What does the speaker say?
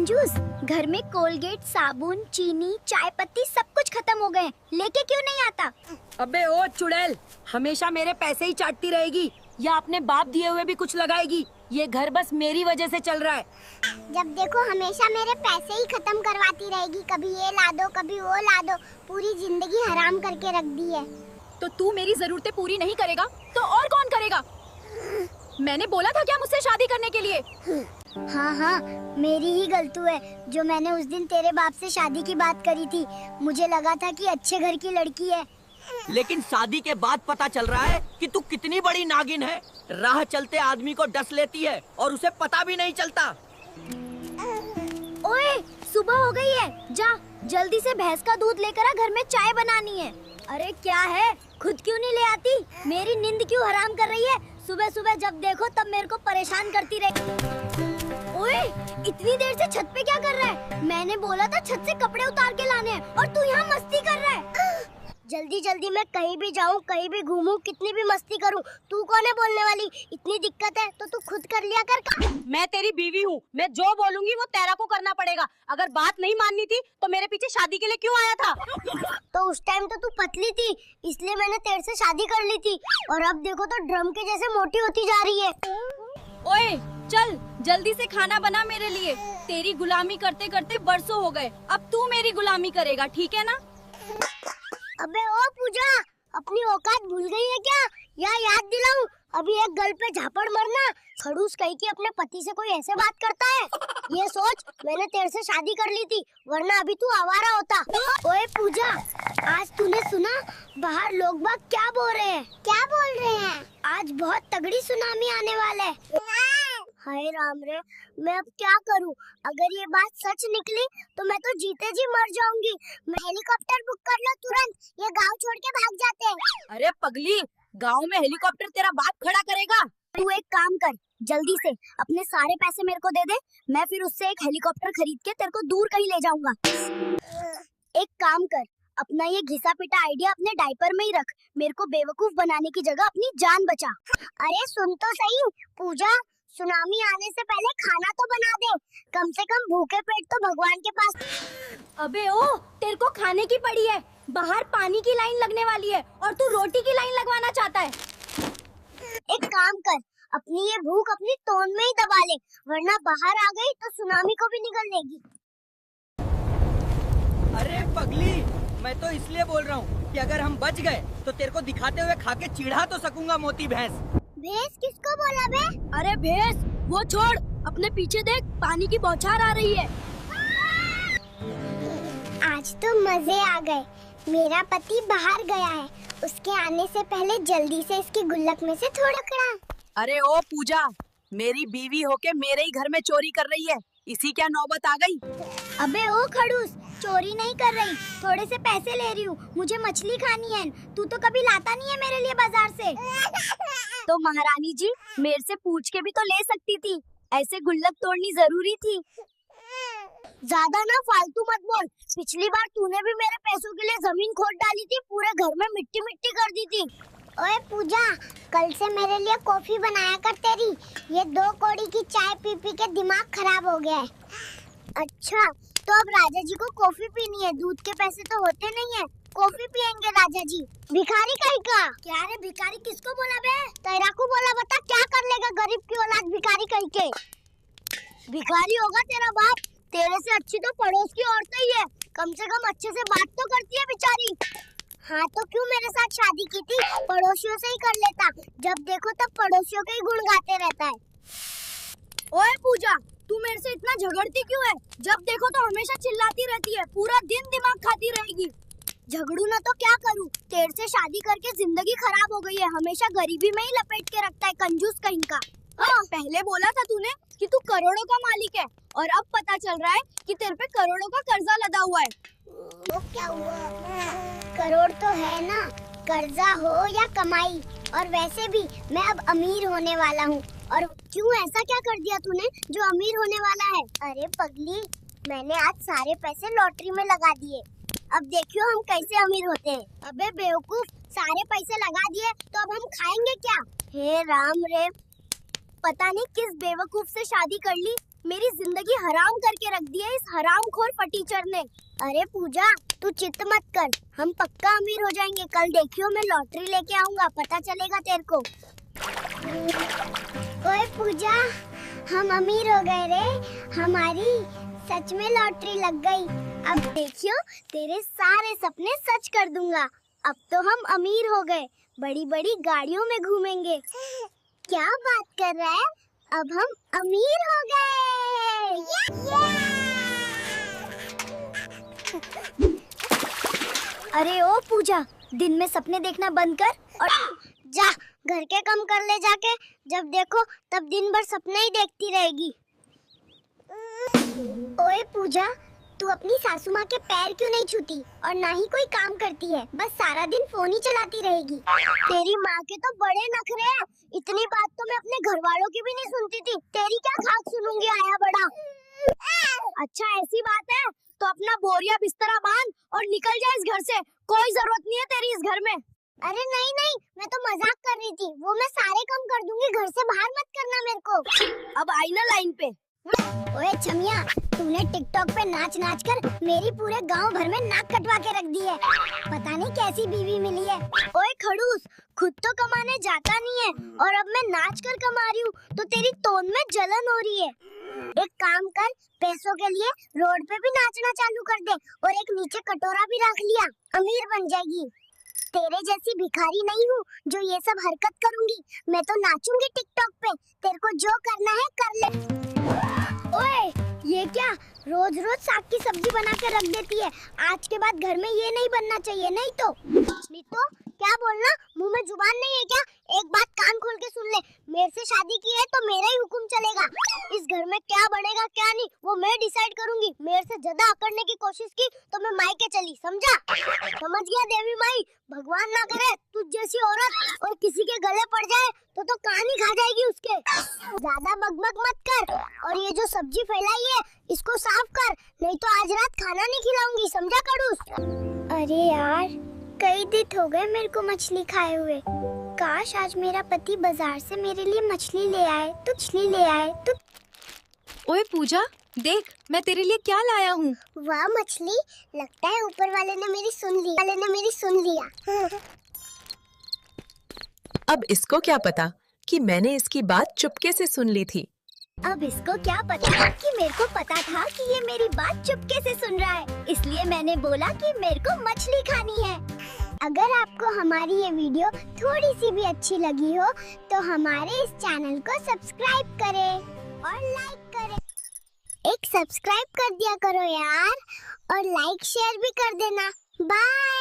कंजूस, घर में कोलगेट, साबुन, चीनी, चाय पत्ती सब कुछ खत्म हो गए, लेके क्यों नहीं आता? अबे ओ चुड़ैल, हमेशा मेरे पैसे ही चाटती रहेगी या अपने बाप दिए हुए भी कुछ लगाएगी? ये घर बस मेरी वजह से चल रहा है। जब देखो हमेशा मेरे पैसे ही खत्म करवाती रहेगी, कभी ये ला दो कभी वो ला दो, पूरी जिंदगी हराम करके रख दी है। तो तू मेरी जरूरतें पूरी नहीं करेगा तो और कौन करेगा? मैंने बोला था क्या मुझसे शादी करने के लिए? हाँ हाँ, मेरी ही गलती है जो मैंने उस दिन तेरे बाप से शादी की बात करी थी। मुझे लगा था कि अच्छे घर की लड़की है, लेकिन शादी के बाद पता चल रहा है कि तू कितनी बड़ी नागिन है। राह चलते आदमी को डस लेती है और उसे पता भी नहीं चलता। ओए, सुबह हो गई है, जा जल्दी से भैंस का दूध लेकर आ, घर में चाय बनानी है। अरे क्या है, खुद क्यों नहीं ले आती? मेरी नींद क्यों हराम कर रही है? सुबह सुबह जब देखो तब मेरे को परेशान करती रहे। ओए, इतनी देर से छत पे क्या कर रहा है? मैंने बोला था छत से कपड़े उतार के लाने हैं और तू यहाँ मस्ती कर रहा है। जल्दी जल्दी मैं कहीं भी जाऊँ, कहीं भी घूमूं, कितनी भी मस्ती करूँ, तू कौन है बोलने वाली? इतनी दिक्कत है तो तू खुद कर लिया कर। मैं तेरी बीवी हूँ, मैं जो बोलूंगी वो तेरा को करना पड़ेगा। अगर बात नहीं माननी थी तो मेरे पीछे शादी के लिए क्यों आया था? तो उस टाइम तो तू पतली थी, इसलिए मैंने तेरे से शादी कर ली थी, और अब देखो तो ड्रम के जैसे मोटी होती जा रही है। ओए चल जल्दी से खाना बना मेरे लिए। तेरी गुलामी करते करते बरसों हो गए, अब तू मेरी गुलामी करेगा, ठीक है ना? अबे ओ पूजा, अपनी औकात भूल गई है क्या? या याद दिलाऊं? अभी एक गल पे झापड़ मरना। खड़ूस कहीं की अपने पति से कोई ऐसे बात करता है? ये सोच, मैंने तेरे से शादी कर ली थी, वरना अभी तू आवारा होता। ओए पूजा, आज तूने सुना बाहर लोग बाग क्या बोल रहे हैं? क्या बोल रहे हैं? आज बहुत तगड़ी सुनामी आने वाला है। हाय राम रे, मैं अब क्या करूं? अगर ये बात सच निकली तो मैं तो जीते जी मर जाऊंगी। मैं हेलीकॉप्टर बुक कर लो तुरंत, ये गांव छोड़ के भाग जाते हैं। अरे पगली, गांव में हेलीकॉप्टर तेरा बाप खड़ा करेगा? तू एक काम कर, जल्दी से अपने सारे पैसे मेरे को दे दे, मैं फिर उससे एक हेलीकॉप्टर खरीद के तेरे को दूर कहीं ले जाऊंगा। एक काम कर, अपना ये घिसा पिटा आइडिया अपने डायपर में ही रख, मेरे को बेवकूफ बनाने की जगह अपनी जान बचा। अरे सुन तो सही पूजा, सुनामी आने से पहले खाना तो बना दे, कम से कम भूखे पेट तो भगवान के पास। अबे ओ, तेरे को खाने की पड़ी है, बाहर पानी की लाइन लगने वाली है और तू रोटी की लाइन लगवाना चाहता है। एक काम कर, अपनी ये भूख अपनी तोंद में ही दबा ले, वरना बाहर आ गई तो सुनामी को भी निगल लेगी। अरे पगली, मैं तो इसलिए बोल रहा हूँ कि अगर हम बच गए तो तेरे को दिखाते हुए खा के चिढ़ा तो सकूंगा मोती भैंस। भैंस किसको बोला बे? अरे भैंस, वो छोड़, अपने पीछे देख, पानी की बौछार आ रही है। आज तो मजे आ गए, मेरा पति बाहर गया है, उसके आने से पहले जल्दी से इसकी गुल्लक में से थोड़ा कड़ा। अरे ओ पूजा, मेरी बीवी होके मेरे ही घर में चोरी कर रही है, इसी क्या नौबत आ गई? अबे ओ खड़ूस, चोरी नहीं कर रही, थोड़े से पैसे ले रही हूँ, मुझे मछली खानी है, तू तो कभी लाता नहीं है मेरे लिए बाजार से। तो महारानी जी, मेरे से पूछ के भी तो ले सकती थी, ऐसे गुल्लक तोड़नी जरूरी थी। ज्यादा ना फालतू मत बोल, पिछली बार तूने भी मेरे पैसों के लिए जमीन खोद डाली थी, पूरे घर में मिट्टी मिट्टी कर दी थी। ओए पूजा, कल से मेरे लिए कॉफी बनाया कर तेरी, ये 2 कौड़ी की चाय पी पी के दिमाग खराब हो गया है। अच्छा, तो अब राजा जी को कॉफी पीनी है, दूध के पैसे तो होते नहीं है, कॉफी पियेंगे राजा जी। भिखारी कहीं का? क्या रे भिखारी किसको बोला बे? तेरा को बोला, बता क्या कर लेगा गरीब की औलाद भिखारी कहीं के? भिखारी होगा तेरा बाप, तेरे से अच्छी तो पड़ोस की औरतें ही है, कम से कम अच्छे से बात तो करती है बेचारी। हाँ तो क्यों मेरे साथ शादी की थी, पड़ोसियों से ही कर लेता, जब देखो तब पड़ोसियों के ही गुण गाते रहता है। ओए पूजा, तू मेरे से इतना झगड़ती क्यों है? जब देखो तो हमेशा चिल्लाती रहती है, पूरा दिन दिमाग खाती रहेगी। झगड़ू ना तो क्या करूं, तेरे से शादी करके जिंदगी खराब हो गई है, हमेशा गरीबी में ही लपेट के रखता है कंजूस कहीं का। हाँ, पहले बोला था तूने कि तू करोड़ों का मालिक है, और अब पता चल रहा है कि तेरे पे करोड़ों का कर्जा लदा हुआ है। वो क्या हुआ? करोड़ तो है ना, कर्जा हो या कमाई, और वैसे भी मैं अब अमीर होने वाला हूँ। और क्यों, ऐसा क्या कर दिया तूने जो अमीर होने वाला है? अरे पगली, मैंने आज सारे पैसे लॉटरी में लगा दिए, अब देखियो हम कैसे अमीर होते हैं। अबे बेवकूफ, सारे पैसे लगा दिए तो अब हम खाएंगे क्या? हे राम रे, पता नहीं किस बेवकूफ से शादी कर ली, मेरी जिंदगी हराम करके रख दी है इस हरामखोर फटीचर ने। अरे पूजा, तू चिंता मत कर, हम पक्का अमीर हो जाएंगे। कल देखियो मैं लॉटरी लेके आऊंगा, पता चलेगा तेरे को। ओए पूजा, हम अमीर हो गए रे, हमारी सच में लॉटरी लग गई। अब देखियो तेरे सारे सपने सच कर दूंगा। अब तो हम अमीर हो गए, बड़ी बड़ी गाड़ियों में घूमेंगे। क्या बात कर रहा है, अब हम अमीर हो गए। अरे ओ पूजा, दिन में सपने देखना बंद कर और जा घर के काम कर ले जाके। जब देखो तब दिन भर सपने ही देखती रहेगी। ओए पूजा, तू अपनी सासू माँ के पैर क्यों नहीं छूती और ना ही कोई काम करती है, बस सारा दिन फोन ही चलाती रहेगी। तेरी माँ के तो बड़े नखरे हैं, इतनी बात तो मैं अपने घर वालों की भी नहीं सुनती थी, तेरी क्या खाक सुनूंगी आया बड़ा। अच्छा ऐसी बात है तो अपना बोरिया बिस्तरा बांध और निकल जा इस घर से, कोई जरूरत नहीं है तेरी इस घर में। अरे नहीं नहीं, मैं तो मजाक कर रही थी, वो मैं सारे काम कर दूंगी, घर से बाहर मत करना मेरे को। अब आई ना लाइन पे। ओए छमिया, तूने टिकटॉक पे नाच नाच कर मेरी पूरे गांव भर में नाक कटवा के रख दी है, पता नहीं कैसी बीवी मिली है। ओए खड़ूस, खुद तो कमाने जाता नहीं है और अब मैं नाच कर कमा रही हूँ तो तेरी तोन में जलन हो रही है। एक काम कर, पैसों के लिए रोड पे भी नाचना चालू कर दे और एक नीचे कटोरा भी रख लिया, अमीर बन जाएगी। तेरे जैसी भिखारी नहीं हूँ जो ये सब हरकत करूंगी, मैं तो नाचूंगी टिकटॉक पे, तेरे को जो करना है कर ले। ओए ये क्या, रोज रोज साग की सब्जी बना के रख देती है, आज के बाद घर में ये नहीं बनना चाहिए। नहीं तो क्या बोलना, मुंह में जुबान नहीं है क्या? एक बात कान खोल के सुन ले, मेरे से शादी की है तो मेरा ही हुक्म चलेगा। इस घर में क्या बनेगा क्या नहीं वो मैं डिसाइड करूंगी। मेरे से ज्यादा अकड़ने की कोशिश की तो मैं मायके चली, समझा? समझ गया देवी माई, भगवान ना करे तुझ जैसी औरत और किसी के गले पड़ जाए तो कान ही खा जाएगी उसके। ज्यादा बकबक मत कर और ये जो सब्जी फैलाई है इसको साफ कर, नहीं तो आज रात खाना नहीं खिलाऊंगी, समझा कड़ूस? अरे यार, कई दिन हो गए मेरे को मछली खाए हुए, काश आज मेरा पति बाजार से मेरे लिए मछली ले आए तो। ओए पूजा, देख मैं तेरे लिए क्या लाया हूँ। वाह मछली, लगता है ऊपर वाले ने मेरी सुन लिया। अब इसको क्या पता कि मैंने इसकी बात चुपके से सुन ली थी। अब इसको क्या पता कि मेरे को पता था कि ये मेरी बात चुपके से सुन रहा है, इसलिए मैंने बोला कि मेरे को मछली खानी है। अगर आपको हमारी ये वीडियो थोड़ी सी भी अच्छी लगी हो तो हमारे इस चैनल को सब्सक्राइब करें और लाइक करें। एक सब्सक्राइब कर दिया करो यार और लाइक शेयर भी कर देना। बाय।